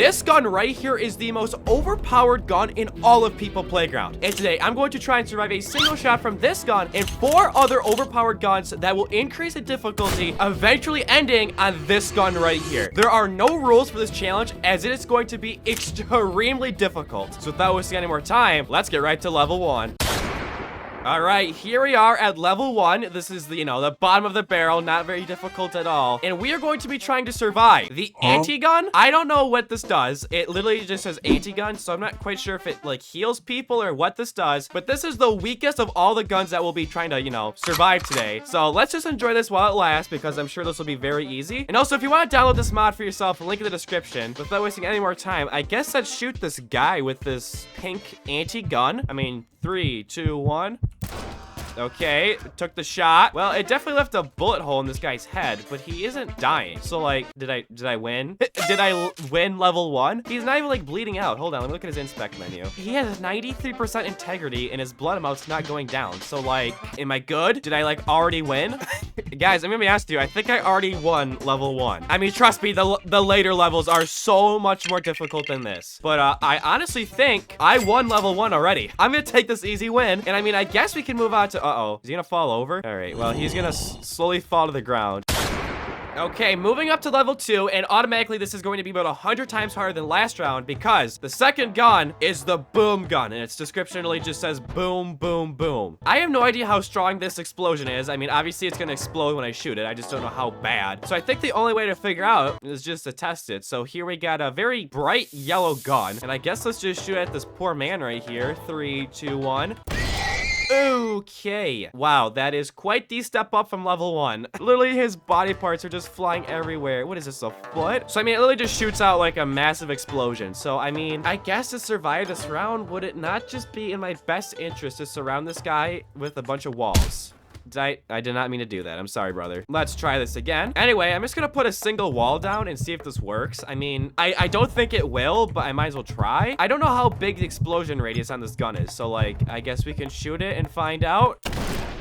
This gun right here is the most overpowered gun in all of People Playground. And today, I'm going to try and survive a single shot from this gun and 4 other overpowered guns that will increase the difficulty, eventually ending on this gun right here. There are no rules for this challenge, as it is going to be extremely difficult. So without wasting any more time, let's get right to level 1. All right, here we are at level 1. This is the, the bottom of the barrel, not very difficult at all. And we are going to be trying to survive. The anti-gun, I don't know what this does. It literally just says anti-gun, so I'm not quite sure if it like heals people or what this does. But this is the weakest of all the guns that we'll be trying to, survive today. So let's just enjoy this while it lasts, because I'm sure this will be very easy. And also, if you want to download this mod for yourself, link in the description. Without wasting any more time, I guess let's shoot this guy with this pink anti-gun. I mean, 3, 2, 1. Okay, took the shot. Well, it definitely left a bullet hole in this guy's head, but he isn't dying. So, like, did I win? Did I win level 1? He's not even, like, bleeding out. Hold on, let me look at his inspect menu. He has 93% integrity, and his blood amount's not going down. So, like, am I good? Did I, like, already win? Guys, I'm gonna be honest with you. I think I already won level 1. I mean, trust me, the later levels are so much more difficult than this. But, I honestly think I won level 1 already. I'm gonna take this easy win, and I mean, I guess we can move on to... Uh-oh. Is he gonna fall over? All right, well, he's gonna slowly fall to the ground. Okay, moving up to level 2, and automatically this is going to be about 100 times harder than last round, because the second gun is the boom gun, and its description really just says boom, boom, boom. I have no idea how strong this explosion is. I mean, obviously it's gonna explode when I shoot it. I just don't know how bad. So I think the only way to figure out is just to test it. So here we got a very bright yellow gun, and I guess let's just shoot at this poor man right here. 3, 2, 1. Okay. Wow, that is quite the step up from level 1. Literally, his body parts are just flying everywhere. What is this, a foot? So, I mean, it literally just shoots out like a massive explosion. So, I mean, I guess to survive this round, would it not just be in my best interest to surround this guy with a bunch of walls? I did not mean to do that. I'm sorry, brother. Let's try this again. Anyway, I'm just gonna put a single wall down and see if this works. I mean, I don't think it will, but I might as well try. I don't know how big the explosion radius on this gun is, so like, I guess we can shoot it and find out.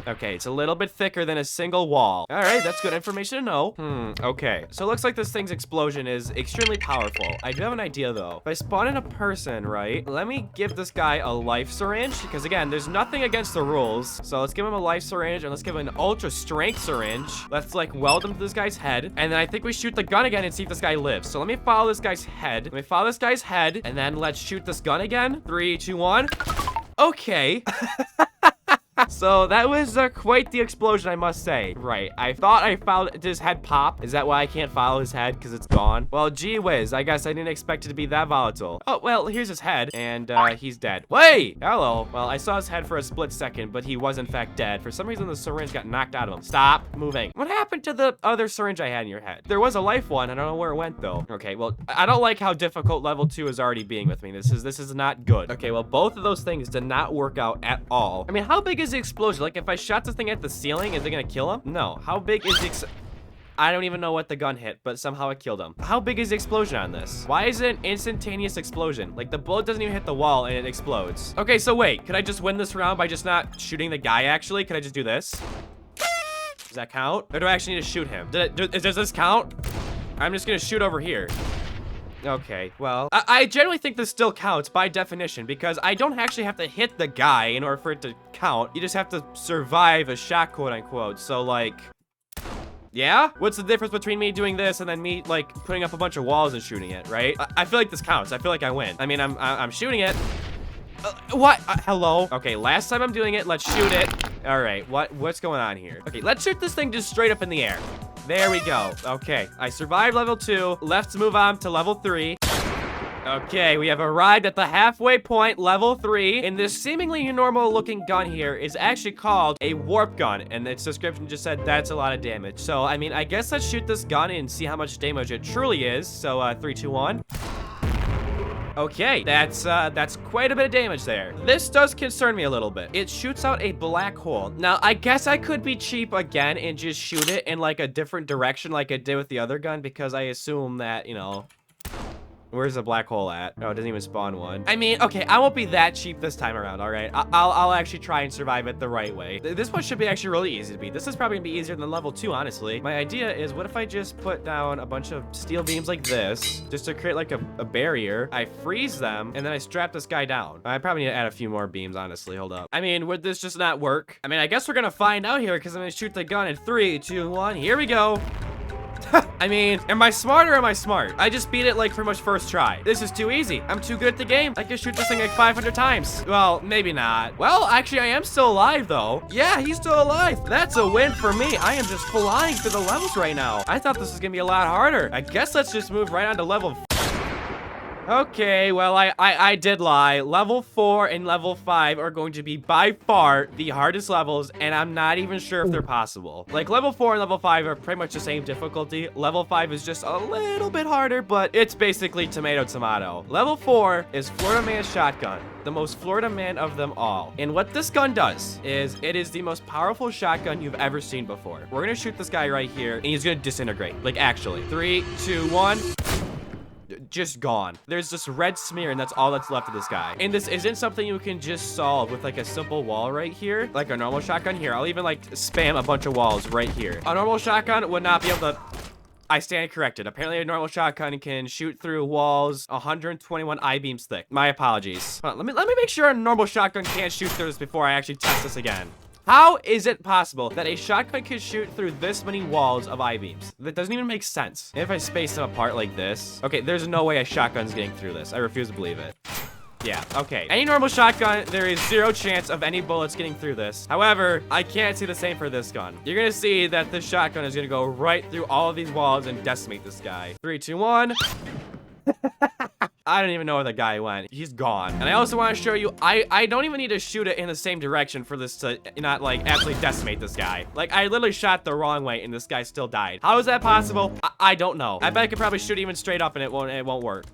Okay, it's a little bit thicker than a single wall. All right, that's good information to know. Okay. So it looks like this thing's explosion is extremely powerful. I do have an idea, though. If I spawn in a person, right, let me give this guy a life syringe, because, again, there's nothing against the rules. So let's give him a life syringe, and let's give him an ultra strength syringe. Let's, like, weld him to this guy's head, and then I think we shoot the gun again and see if this guy lives. So let me follow this guy's head. Let me follow this guy's head, and then let's shoot this gun again. 3, 2, 1. Okay. So that was quite the explosion, I must say. Right, I thought I found his head pop. Is that why I can't follow his head? Because it's gone? Well, gee whiz, I guess I didn't expect it to be that volatile. Oh, well, here's his head, and he's dead. Wait, hello. Well, I saw his head for a split second, but he was in fact dead. For some reason, the syringe got knocked out of him. Stop moving. What happened to the other syringe I had in your head? There was a life one. I don't know where it went, though. Okay, well, I don't like how difficult level 2 is already being with me. This is not good. Okay, well, both of those things did not work out at all. I mean, how big is the explosion? Like, if I shot this thing at the ceiling, is it gonna kill him? No. How big is the I don't even know what the gun hit, but somehow it killed him. How big is the explosion on this? Why is it an instantaneous explosion? Like, the bullet doesn't even hit the wall and it explodes. Okay, so wait. Could I just win this round by just not shooting the guy, actually? Could I just do this? Does that count? Or do I actually need to shoot him? Does this count? I'm just gonna shoot over here. Okay, well, I generally think this still counts by definition, because I don't actually have to hit the guy in order for it to count. You just have to survive a shot, quote unquote. So, like, yeah? What's the difference between me doing this and then me, like, putting up a bunch of walls and shooting it, right? I feel like this counts. I feel like I win. I mean, I'm shooting it. What? Hello? Okay, last time I'm doing it, let's shoot it. All right, what's going on here? Okay, let's shoot this thing just straight up in the air. There we go. Okay, I survived level 2. Let's move on to level 3. Okay, we have arrived at the halfway point, level 3. And this seemingly normal looking gun here is actually called a warp gun. And its description just said that's a lot of damage. So, I mean, I guess let's shoot this gun and see how much damage it truly is. So, 3, 2, 1. Okay, that's quite a bit of damage there. This does concern me a little bit. It shoots out a black hole. Now, I guess I could be cheap again and just shoot it in, like, a different direction like I did with the other gun, because I assume that, Where's the black hole at? Oh, it doesn't even spawn one. I mean, okay, I won't be that cheap this time around, all right? I'll actually try and survive it the right way. This one should be actually really easy to beat. This is probably gonna be easier than level 2, honestly. My idea is, what if I just put down a bunch of steel beams like this, just to create like a barrier. I freeze them, and then I strap this guy down. I probably need to add a few more beams, honestly. Hold up. I mean, would this just not work? I mean, I guess we're gonna find out here, because I'm gonna shoot the gun in 3, 2, 1. Here we go. I mean, am I smart or am I smart? I just beat it like pretty much first try. This is too easy. I'm too good at the game. I can shoot this thing like 500 times. Well, maybe not. Well, actually, I am still alive though. Yeah, he's still alive. That's a win for me. I am just flying through the levels right now. I thought this was gonna be a lot harder. I guess let's just move right on to level. Okay, well, I did lie. Level 4 and level 5 are going to be by far the hardest levels, and I'm not even sure if they're possible. Like, level 4 and level 5 are pretty much the same difficulty. Level 5 is just a little bit harder, but it's basically tomato tomato. Level 4 is Florida Man's shotgun, the most Florida man of them all. And what this gun does is it is the most powerful shotgun you've ever seen before. We're gonna shoot this guy right here, and he's gonna disintegrate. Like, actually. 3, 2, 1. Just gone. There's this red smear, and that's all that's left of this guy. And this isn't something you can just solve with like a simple wall right here, like a normal shotgun. Here, I'll even like spam a bunch of walls right here. A normal shotgun would not be able to. I stand corrected. Apparently, a normal shotgun can shoot through walls 121 I-beams thick. My apologies. Hold on, let me make sure a normal shotgun can't shoot through this before I actually test this again. How is it possible that a shotgun can shoot through this many walls of I-beams? That doesn't even make sense. If I space them apart like this, okay, there's no way a shotgun's getting through this. I refuse to believe it. Yeah, okay. Any normal shotgun, there is 0 chance of any bullets getting through this. However, I can't see the same for this gun. You're gonna see that this shotgun is gonna go right through all of these walls and decimate this guy. 3, 2, 1. I don't even know where the guy went. He's gone. And I also want to show you, I don't even need to shoot it in the same direction for this to not like absolutely decimate this guy. Like, I literally shot the wrong way and this guy still died. How is that possible? I don't know. I bet I could probably shoot even straight up and it won't work.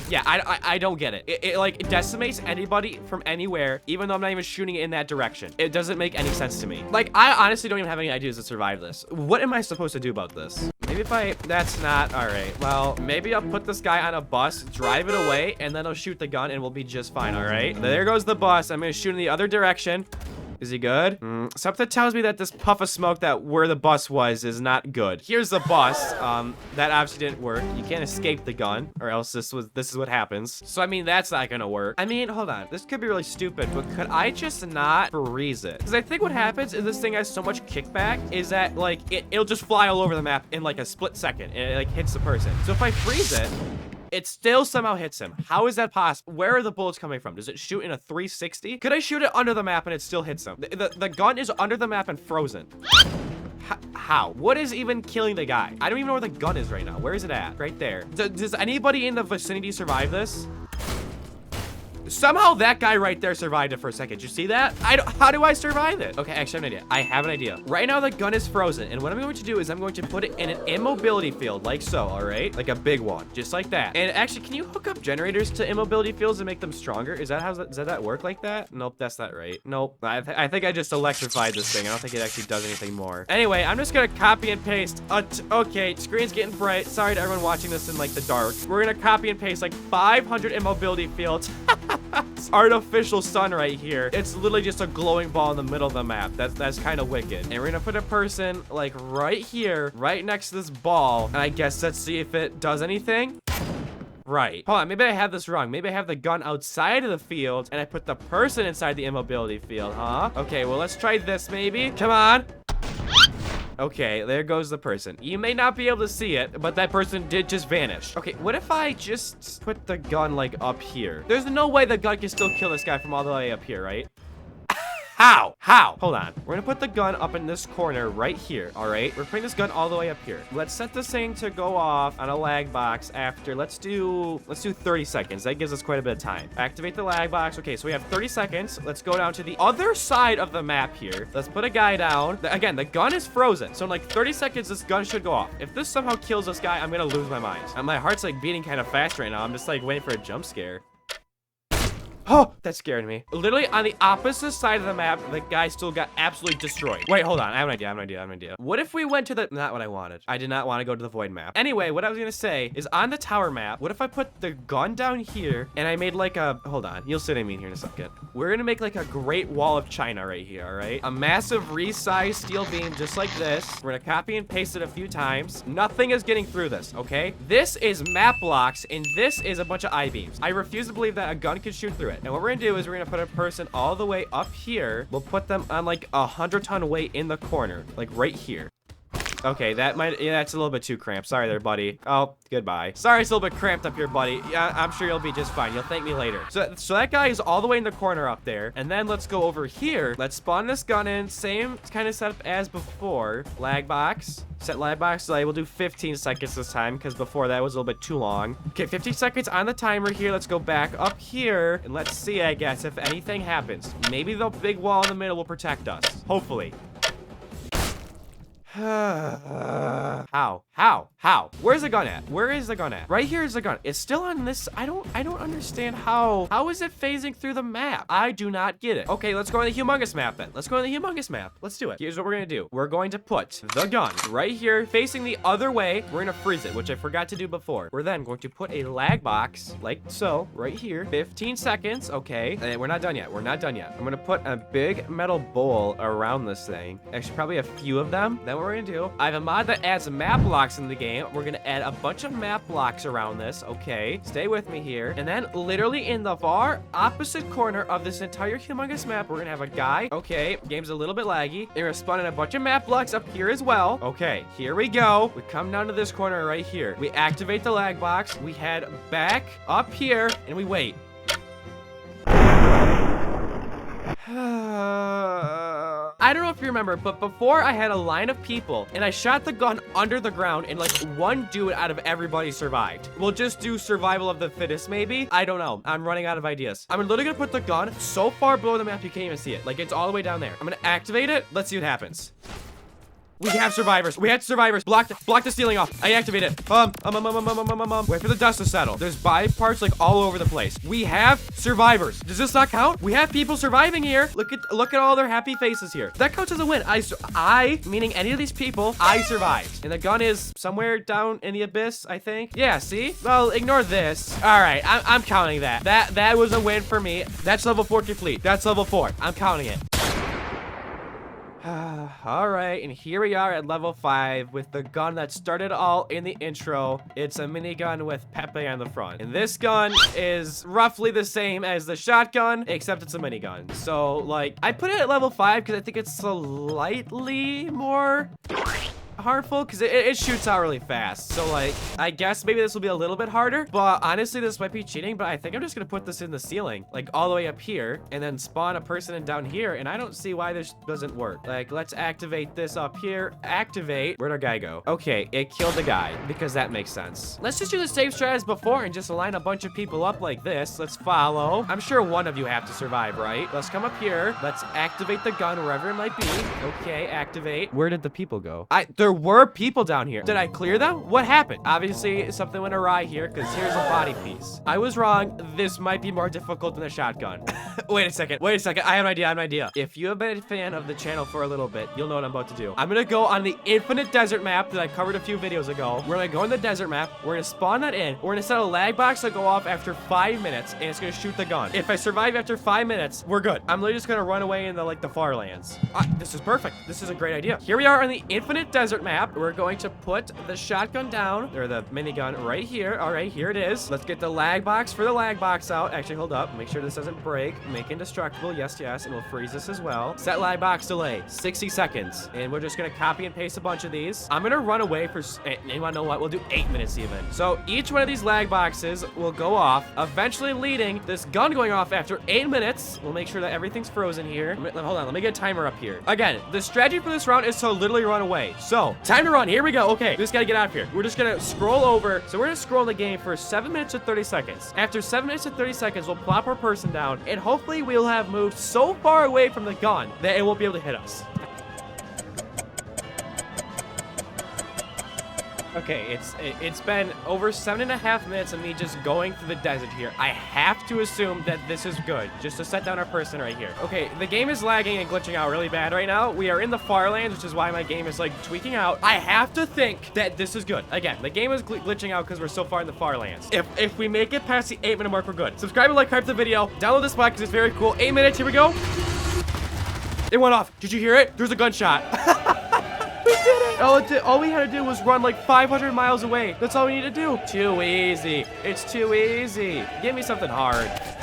Yeah, I don't get it. It like decimates anybody from anywhere, even though I'm not even shooting it in that direction. It doesn't make any sense to me. Like, I honestly don't even have any ideas to survive this. What am I supposed to do about this? Maybe if that's not, all right. Well, maybe I'll put this guy on a bus, drive it away, and then I'll shoot the gun and we'll be just fine, all right? There goes the bus. I'm gonna shoot in the other direction. Is he good? Something tells me that this puff of smoke that where the bus was is not good. Here's the bus. That obviously didn't work. You can't escape the gun, or else this is what happens. So I mean, that's not gonna work. I mean, hold on. This could be really stupid, but could I just not freeze it? Because I think what happens is this thing has so much kickback is that like it'll just fly all over the map in like a split second, and it like hits the person. So if I freeze it, it still somehow hits him. How is that possible? Where are the bullets coming from? Does it shoot in a 360? Could I shoot it under the map and it still hits him? The gun is under the map and frozen. How? What is even killing the guy? I don't even know where the gun is right now. Where is it at? Right there. Does anybody in the vicinity survive this? Somehow that guy right there survived it for a second. Did you see that? How do I survive it? Okay, actually, I have an idea. I have an idea. Right now, the gun is frozen. And what I'm going to do is I'm going to put it in an immobility field like so, all right? Like a big one, just like that. And actually, can you hook up generators to immobility fields and make them stronger? Does that work like that? Nope, that's not right. Nope. I think I just electrified this thing. I don't think it actually does anything more. Anyway, I'm just going to copy and paste. Okay, screen's getting bright. Sorry to everyone watching this in like the dark. We're going to copy and paste like 500 immobility fields. It's artificial sun right here. It's literally just a glowing ball in the middle of the map. That's kind of wicked. And we're gonna put a person like right here, right next to this ball. And I guess let's see if it does anything. Right. Hold on, maybe I have this wrong. Maybe I have the gun outside of the field and I put the person inside the immobility field, huh? Okay, well, let's try this maybe. Come on. Okay, there goes the person. You may not be able to see it, but that person did just vanish. Okay, what if I just put the gun like up here? There's no way the gun can still kill this guy from all the way up here, right? How? Hold on. We're gonna put the gun up in this corner right here, all right? We're putting this gun all the way up here. Let's set this thing to go off on a lag box after, let's do 30 seconds. That gives us quite a bit of time. Activate the lag box. Okay, so we have 30 seconds. Let's go down to the other side of the map here. Let's put a guy down. Again, the gun is frozen. So in like 30 seconds, this gun should go off. If this somehow kills this guy, I'm gonna lose my mind. And my heart's like beating kind of fast right now. I'm just like waiting for a jump scare. Oh, that scared me. Literally on the opposite side of the map, the guy still got absolutely destroyed. Wait, hold on. I have an idea. What if we went to the... Not what I wanted. I did not want to go to the void map. Anyway, what I was going to say is on the tower map, what if I put the gun down here and I made like a... Hold on. You'll see what I mean here in a second. We're going to make like a great wall of China right here, all right? A massive resized steel beam just like this. We're going to copy and paste it a few times. Nothing is getting through this, okay? This is map blocks and this is a bunch of I-beams. I refuse to believe that a gun could shoot through it. And what we're gonna do is we're gonna put a person all the way up here. We'll put them on like 100-ton weight in the corner, like right here. Okay, that might, yeah, that's a little bit too cramped. Sorry there, buddy. Oh, goodbye. Sorry, it's a little bit cramped up here, buddy. Yeah, I'm sure you'll be just fine. You'll thank me later. So that guy is all the way in the corner up there. And then let's go over here. Let's spawn this gun in. Same kind of setup as before. Lag box. Set lag box delay. We'll do 15 seconds this time because before that was a little bit too long. Okay, 15 seconds on the timer here. Let's go back up here and let's see, I guess, if anything happens. Maybe the big wall in the middle will protect us. Hopefully. How? Where's the gun at? Where is the gun at? Right here is the gun. It's still on this. I don't understand how is it phasing through the map? I do not get it. Okay, let's go on the humongous map then. Let's go on the humongous map. Let's do it. Here's what we're gonna do. We're going to put the gun right here facing the other way. We're gonna freeze it, which I forgot to do before. We're then going to put a lag box like so right here. 15 seconds. Okay. And we're not done yet. I'm gonna put a big metal bowl around this thing. Actually, probably a few of them. Then what we're gonna do, I have a mod that adds map blocks in the game. We're gonna add a bunch of map blocks around this. Okay, stay with me here. And then literally in the far opposite corner of this entire humongous map, we're gonna have a guy. Okay, game's a little bit laggy. We're gonna spawn in a bunch of map blocks up here as well. Okay, here we go. We come down to this corner right here. We activate the lag box. We head back up here and we wait. I don't know if you remember, but before I had a line of people and I shot the gun under the ground and like one dude out of everybody survived. We'll just do survival of the fittest maybe. I don't know. I'm running out of ideas. I'm literally gonna put the gun so far below the map you can't even see it. Like it's all the way down there. I'm gonna activate it. Let's see what happens. We have survivors. We had survivors. Block the ceiling off. I activate it. Wait for the dust to settle. There's body parts like all over the place. We have survivors. Does this not count? We have people surviving here. Look at all their happy faces here. That counts as a win. I, meaning any of these people, I survived. And the gun is somewhere down in the abyss, I think. Yeah, see? Well, ignore this. All right, I'm counting that. That was a win for me. That's level 4 complete. That's level 4. I'm counting it. All right, and here we are at level 5 with the gun that started all in the intro. It's a minigun with Pepe on the front. And this gun is roughly the same as the shotgun, except it's a minigun. So, like, I put it at level 5 because I think it's slightly more harmful because it shoots out really fast. So like I guess maybe this will be a little bit harder, but honestly this might be cheating. But I think I'm just gonna put this in the ceiling, like all the way up here, and then spawn a person in down here, and I don't see why this doesn't work. Like let's activate this up here. Activate. Where'd our guy go? Okay, it killed the guy because that makes sense. Let's just do the same strat as before and just line a bunch of people up like this. Let's follow. I'm sure one of you have to survive, right? Let's come up here. Let's activate the gun wherever it might be. Okay, activate. Where did the people go? There were people down here. Did I clear them? What happened? Obviously, something went awry here because here's a body piece. I was wrong. This might be more difficult than a shotgun. Wait a second. I have an idea. If you have been a fan of the channel for a little bit, you'll know what I'm about to do. I'm gonna go on the infinite desert map that I covered a few videos ago. We're gonna go in the desert map. We're gonna spawn that in. We're gonna set a lag box to go off after 5 minutes, and it's gonna shoot the gun. If I survive after 5 minutes, we're good. I'm literally just gonna run away in the far lands. This is perfect. This is a great idea. Here we are on the infinite desert map. We're going to put the shotgun down, or the minigun right here. All right, here it is. Let's get the lag box for the lag box out. Actually, hold up. Make sure this doesn't break. Make indestructible. Yes, and we'll freeze this as well. Set lag box delay, 60 seconds. And we're just gonna copy and paste a bunch of these. I'm gonna run away for, and you wanna know what? We'll do 8 minutes even. So each one of these lag boxes will go off, eventually leading this gun going off after 8 minutes. We'll make sure that everything's frozen here. Hold on, let me get a timer up here. Again, the strategy for this round is to literally run away. So, time to run. Here we go. Okay, we just gotta get out of here. We're just gonna scroll over. So we're gonna scroll in the game for 7 minutes and 30 seconds. After 7 minutes and 30 seconds, we'll plop our person down, and hopefully we'll have moved so far away from the gun that it won't be able to hit us. Okay, it's been over 7.5 minutes of me just going through the desert here. I have to assume that this is good, just to set down our person right here. Okay, the game is lagging and glitching out really bad right now. We are in the far lands, which is why my game is like tweaking out. I have to think that this is good. Again, the game is glitching out because we're so far in the far lands. If we make it past the 8-minute mark, we're good. Subscribe and like, hype the video. Download this mod because it's very cool. 8 minutes, here we go. It went off. Did you hear it? There's a gunshot. We did it! All we had to do was run like 500 miles away. That's all we need to do. Too easy. It's too easy. Give me something hard.